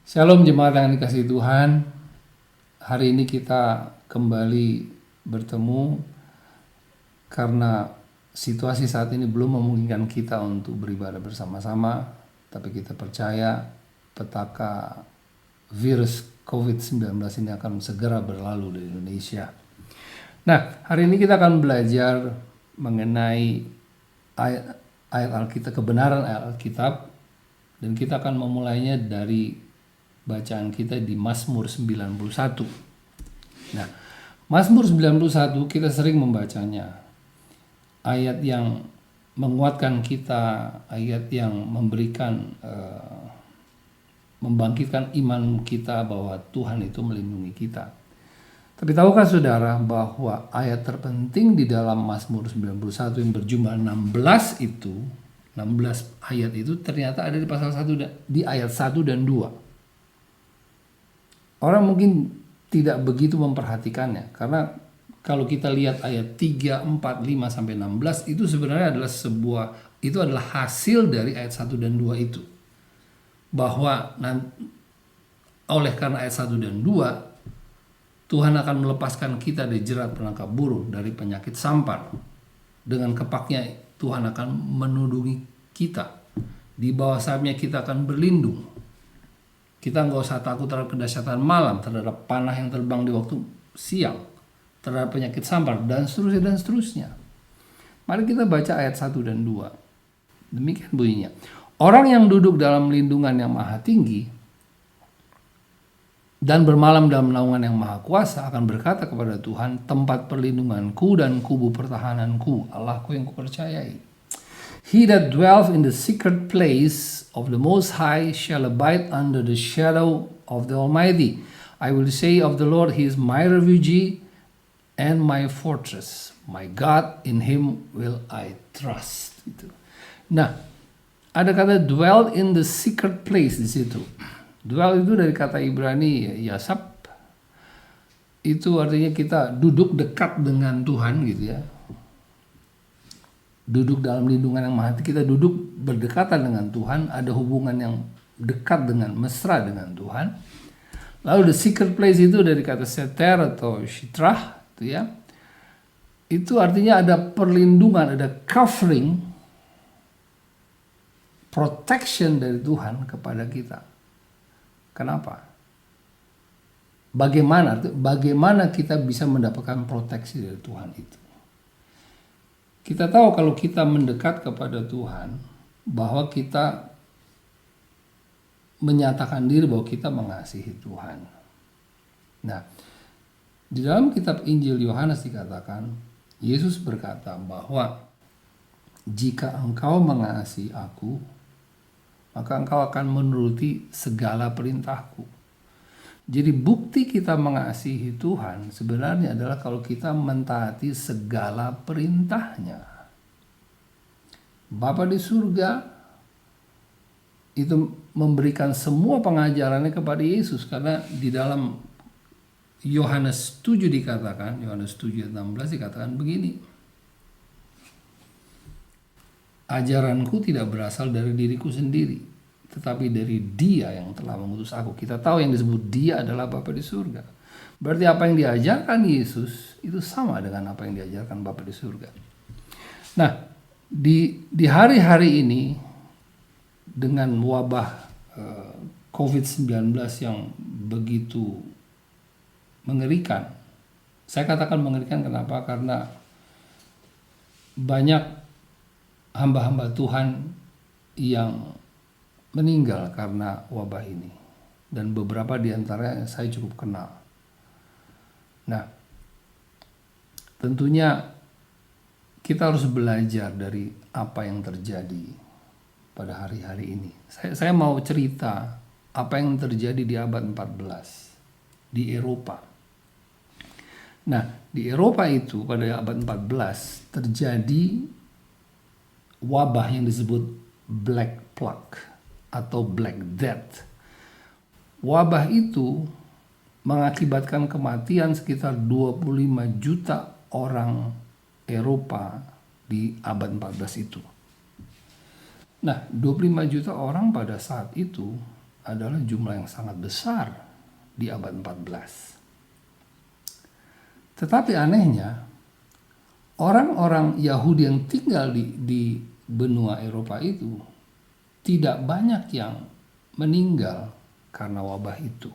Shalom jemaat yang dikasihi Tuhan. Hari ini kita kembali bertemu karena situasi saat ini belum memungkinkan kita untuk beribadah bersama-sama, tapi kita percaya petaka virus COVID-19 ini akan segera berlalu di Indonesia. Nah, hari ini kita akan belajar mengenai ayat Alkitab, kebenaran ayat Alkitab, dan kita akan memulainya dari bacaan kita di Mazmur 91. Nah, Mazmur 91 kita sering membacanya. Ayat yang menguatkan kita, ayat yang membangkitkan iman kita bahwa Tuhan itu melindungi kita. Tapi tahukah saudara bahwa ayat terpenting di dalam Mazmur 91 yang berjumlah 16 ayat itu ternyata ada di pasal 1 di ayat 1 dan 2. Orang mungkin tidak begitu memperhatikannya karena kalau kita lihat ayat 3, 4, 5 sampai 16 itu sebenarnya adalah hasil dari ayat 1 dan 2 itu. Bahwa oleh karena ayat 1 dan 2 Tuhan akan melepaskan kita dari jerat penangkap burung, dari penyakit sampar. Dengan kepaknya Tuhan akan menudungi kita. Di bawah sayapnya kita akan berlindung. Kita nggak usah takut terhadap kedahsyatan malam, terhadap panah yang terbang di waktu siang, terhadap penyakit sampar, dan seterusnya dan seterusnya. Mari kita baca ayat 1 dan 2. Demikian bunyinya. Orang yang duduk dalam lindungan yang maha tinggi dan bermalam dalam naungan yang maha kuasa akan berkata kepada Tuhan, tempat perlindunganku dan kubu pertahananku, Allahku yang kupercayai. He that dwells in the secret place of the Most High shall abide under the shadow of the Almighty. I will say of the Lord, He is my refuge and my fortress. My God, in Him will I trust. Nah, ada kata dwell in the secret place di situ. Dwell itu dari kata Ibrani yasab. Itu artinya kita duduk dekat dengan Tuhan gitu ya. Duduk dalam lindungan yang maha tinggi, kita duduk berdekatan dengan Tuhan, ada hubungan yang dekat dengan mesra dengan Tuhan. Lalu the secret place itu dari kata seter atau shitrah itu ya. Itu artinya ada perlindungan, ada covering, protection dari Tuhan kepada kita. Kenapa? Bagaimana kita bisa mendapatkan proteksi dari Tuhan itu? Kita tahu kalau kita mendekat kepada Tuhan, bahwa kita menyatakan diri bahwa kita mengasihi Tuhan. Nah, di dalam kitab Injil Yohanes dikatakan, Yesus berkata bahwa jika engkau mengasihi aku, maka engkau akan menuruti segala perintahku. Jadi bukti kita mengasihi Tuhan sebenarnya adalah kalau kita mentaati segala perintahnya. Bapa di surga itu memberikan semua pengajarannya kepada Yesus, karena di dalam Yohanes 7 dikatakan, Yohanes 7 ayat 16 dikatakan begini. Ajaranku tidak berasal dari diriku sendiri, tetapi dari Dia yang telah mengutus aku. Kita tahu yang disebut Dia adalah Bapa di surga. Berarti apa yang diajarkan Yesus itu sama dengan apa yang diajarkan Bapa di surga. Nah, di hari-hari ini dengan wabah COVID-19 yang begitu mengerikan. Saya katakan mengerikan kenapa? Karena banyak hamba-hamba Tuhan yang meninggal karena wabah ini, dan beberapa di antaranya saya cukup kenal. Nah, tentunya kita harus belajar dari apa yang terjadi pada hari-hari ini. Saya mau cerita apa yang terjadi di abad 14 di Eropa. Nah, di Eropa itu pada abad 14 terjadi wabah yang disebut Black Plague atau Black Death. Wabah itu mengakibatkan kematian sekitar 25 juta orang Eropa di abad 14 itu. Nah, 25 juta orang pada saat itu adalah jumlah yang sangat besar di abad 14. Tetapi anehnya, orang-orang Yahudi yang tinggal di benua Eropa itu tidak banyak yang meninggal karena wabah itu.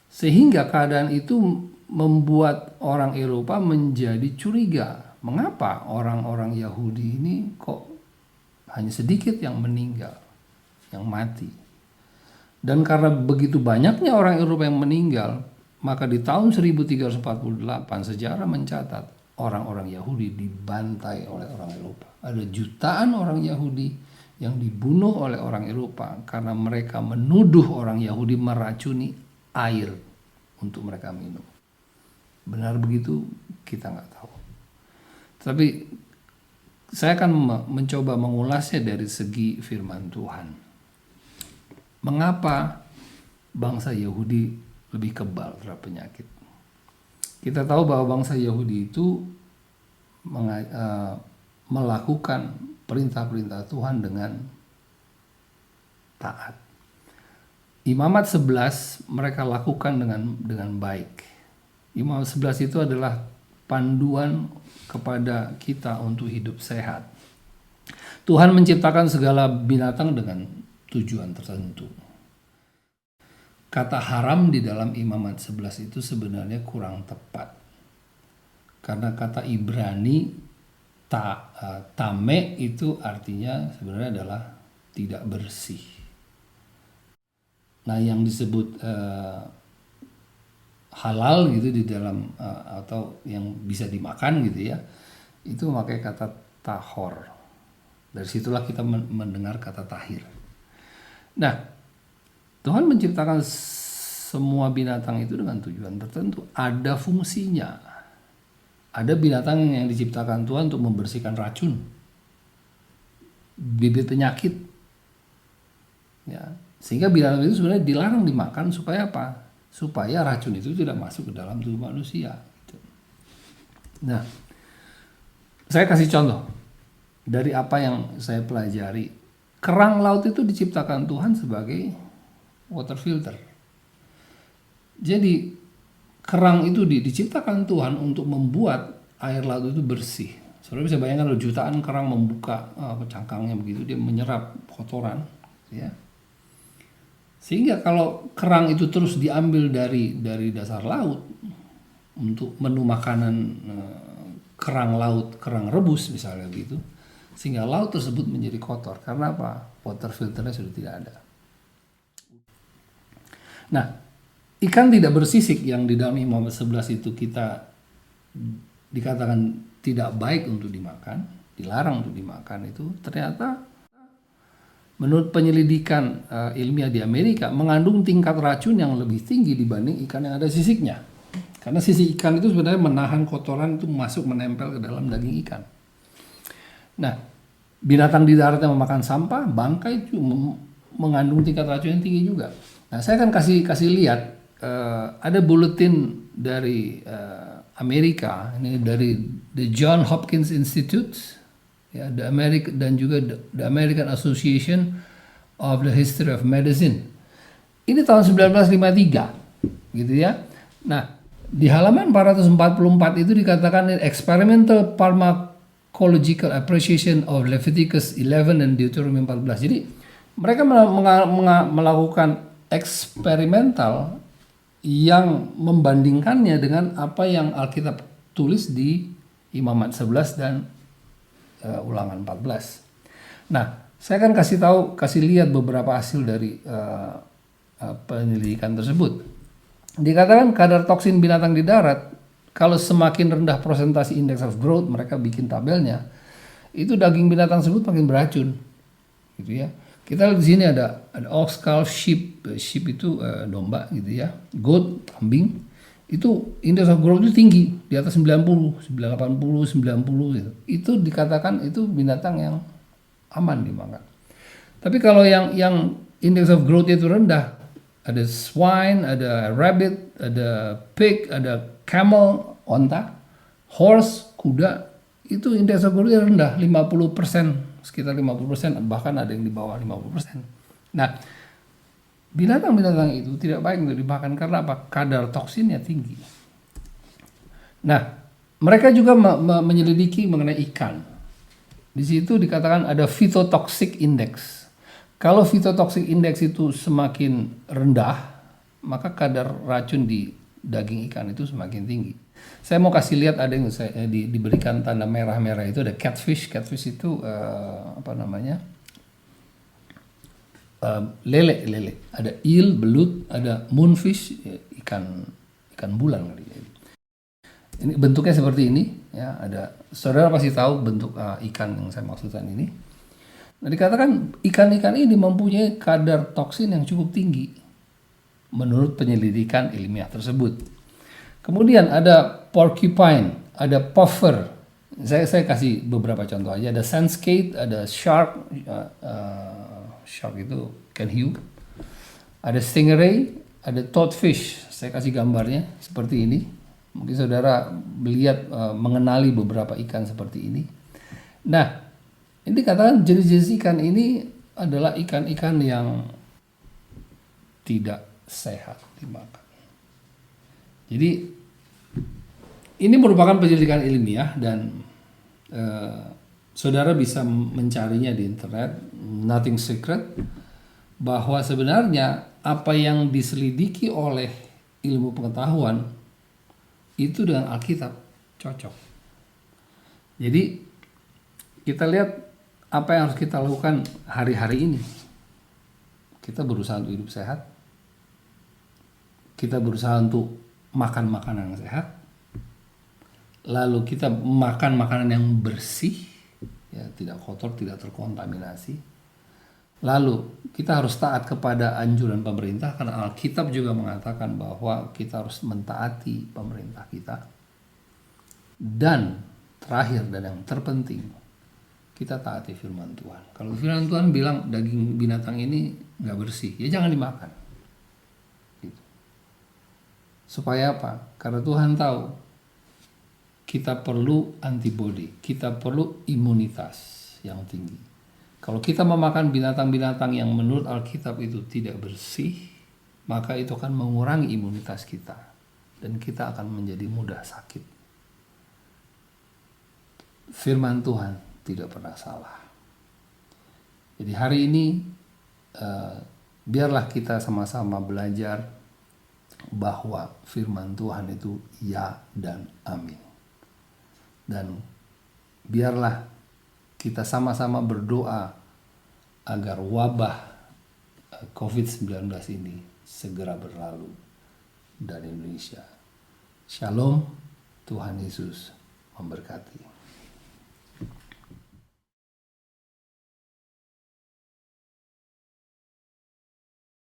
Sehingga keadaan itu membuat orang Eropa menjadi curiga. Mengapa orang-orang Yahudi ini kok hanya sedikit yang meninggal, yang mati? Dan karena begitu banyaknya orang Eropa yang meninggal, maka di tahun 1348 sejarah mencatat orang-orang Yahudi dibantai oleh orang Eropa. Ada jutaan orang Yahudi yang dibunuh oleh orang Eropa karena mereka menuduh orang Yahudi meracuni air untuk mereka minum. Benar begitu? Kita nggak tahu. Tapi saya akan mencoba mengulasnya dari segi firman Tuhan. Mengapa bangsa Yahudi lebih kebal terhadap penyakit? Kita tahu bahwa bangsa Yahudi itu melakukan perintah-perintah Tuhan dengan taat. Imamat 11 mereka lakukan dengan baik. Imamat 11 itu adalah panduan kepada kita untuk hidup sehat. Tuhan menciptakan segala binatang dengan tujuan tertentu. Kata haram di dalam Imamat 11 itu sebenarnya kurang tepat. Karena kata Ibrani tame itu artinya sebenarnya adalah tidak bersih. Nah, yang disebut halal gitu di dalam atau yang bisa dimakan gitu ya, itu memakai kata tahor. Dari situlah kita mendengar kata tahir. Nah, Tuhan menciptakan semua binatang itu dengan tujuan tertentu, ada fungsinya. Ada binatang yang diciptakan Tuhan untuk membersihkan racun, bibit penyakit, ya. Sehingga binatang itu sebenarnya dilarang dimakan supaya apa? Supaya racun itu tidak masuk ke dalam tubuh manusia. Gitu. Nah, saya kasih contoh dari apa yang saya pelajari. Kerang laut itu diciptakan Tuhan sebagai water filter. Jadi kerang itu diciptakan Tuhan untuk membuat air laut itu bersih. Saudara bisa bayangkan kalau jutaan kerang membuka cangkangnya begitu, dia menyerap kotoran, ya. Sehingga kalau kerang itu terus diambil dari dasar laut untuk menu makanan kerang laut, kerang rebus misalnya gitu, sehingga laut tersebut menjadi kotor. Karena apa? Water filternya sudah tidak ada. Nah, ikan tidak bersisik yang di dalam Imamat 11 itu kita dikatakan tidak baik untuk dimakan, dilarang untuk dimakan, itu ternyata menurut penyelidikan ilmiah di Amerika mengandung tingkat racun yang lebih tinggi dibanding ikan yang ada sisiknya. Karena sisik ikan itu sebenarnya menahan kotoran itu masuk menempel ke dalam daging ikan. Nah, binatang di darat yang memakan sampah, bangkai itu mengandung tingkat racun yang tinggi juga. Nah, saya akan kasih lihat. Ada bulletin dari Amerika, ini dari the John Hopkins Institute, ya, dan juga the American Association of the History of Medicine. Ini tahun 1953, gitu ya. Nah, di halaman 444 itu dikatakan experimental pharmacological appreciation of Leviticus 11 dan Deuteronomy 14. Jadi mereka melakukan eksperimental yang membandingkannya dengan apa yang Alkitab tulis di Imamat 11 dan Ulangan 14. Nah, saya akan kasih lihat beberapa hasil dari penyelidikan tersebut. Dikatakan kadar toksin binatang di darat, kalau semakin rendah persentase index of growth, mereka bikin tabelnya, itu daging binatang tersebut makin beracun, gitu ya. Kita lihat di sini ada ox, calf, sheep itu domba gitu ya, goat, kambing, itu index of growth itu tinggi, di atas 90, 80, 90 gitu. Itu dikatakan itu binatang yang aman dimakan. Tapi kalau yang index of growth itu rendah, ada swine, ada rabbit, ada pig, ada camel, onta, horse, kuda, itu indeks of growth rendah, 50%, sekitar 50%, bahkan ada yang di bawah 50%. Nah, Binatang-binatang itu tidak baik untuk dimakan karena apa? Kadar toksinnya tinggi. Nah, mereka juga menyelidiki mengenai ikan. Di situ dikatakan ada phytotoxic index. Kalau phytotoxic index itu semakin rendah, maka kadar racun di daging ikan itu semakin tinggi. Saya mau kasih lihat, ada yang saya diberikan tanda merah-merah itu, ada catfish. Catfish itu apa namanya? Lele. Ada eel, belut, ada moonfish, ikan bulan kali ya. Ini bentuknya seperti ini, ya. Ada, saudara pasti tahu bentuk ikan yang saya maksudkan ini. Nah, dikatakan ikan-ikan ini mempunyai kadar toksin yang cukup tinggi menurut penyelidikan ilmiah tersebut. Kemudian ada porcupine, ada puffer. Saya kasih beberapa contoh aja. Ada sandskate, ada shark, shark itu ikan hiu. Ada stingray, ada toadfish. Saya kasih gambarnya seperti ini. Mungkin saudara melihat, mengenali beberapa ikan seperti ini. Nah, ini dikatakan jenis-jenis ikan ini adalah ikan-ikan yang tidak sehat dimakan. Jadi ini merupakan penyelidikan ilmiah dan saudara bisa mencarinya di internet, nothing secret, bahwa sebenarnya apa yang diselidiki oleh ilmu pengetahuan itu dengan Alkitab cocok. Jadi kita lihat apa yang harus kita lakukan hari-hari ini. Kita berusaha untuk hidup sehat. Kita berusaha untuk makan makanan yang sehat. Lalu kita makan makanan yang bersih, ya, tidak kotor, tidak terkontaminasi. Lalu kita harus taat kepada anjuran pemerintah, karena Alkitab juga mengatakan bahwa kita harus mentaati pemerintah kita. Dan terakhir dan yang terpenting, kita taati firman Tuhan. Kalau firman Tuhan bilang daging binatang ini nggak bersih, ya jangan dimakan. Gitu. Supaya apa? Karena Tuhan tahu kita perlu antibodi, kita perlu imunitas yang tinggi. Kalau kita memakan binatang-binatang yang menurut Alkitab itu tidak bersih, maka itu akan mengurangi imunitas kita dan kita akan menjadi mudah sakit. Firman Tuhan tidak pernah salah. Jadi hari ini biarlah kita sama-sama belajar bahwa firman Tuhan itu ya dan amin. Dan biarlah kita sama-sama berdoa agar wabah COVID-19 ini segera berlalu dari Indonesia. Shalom, Tuhan Yesus memberkati.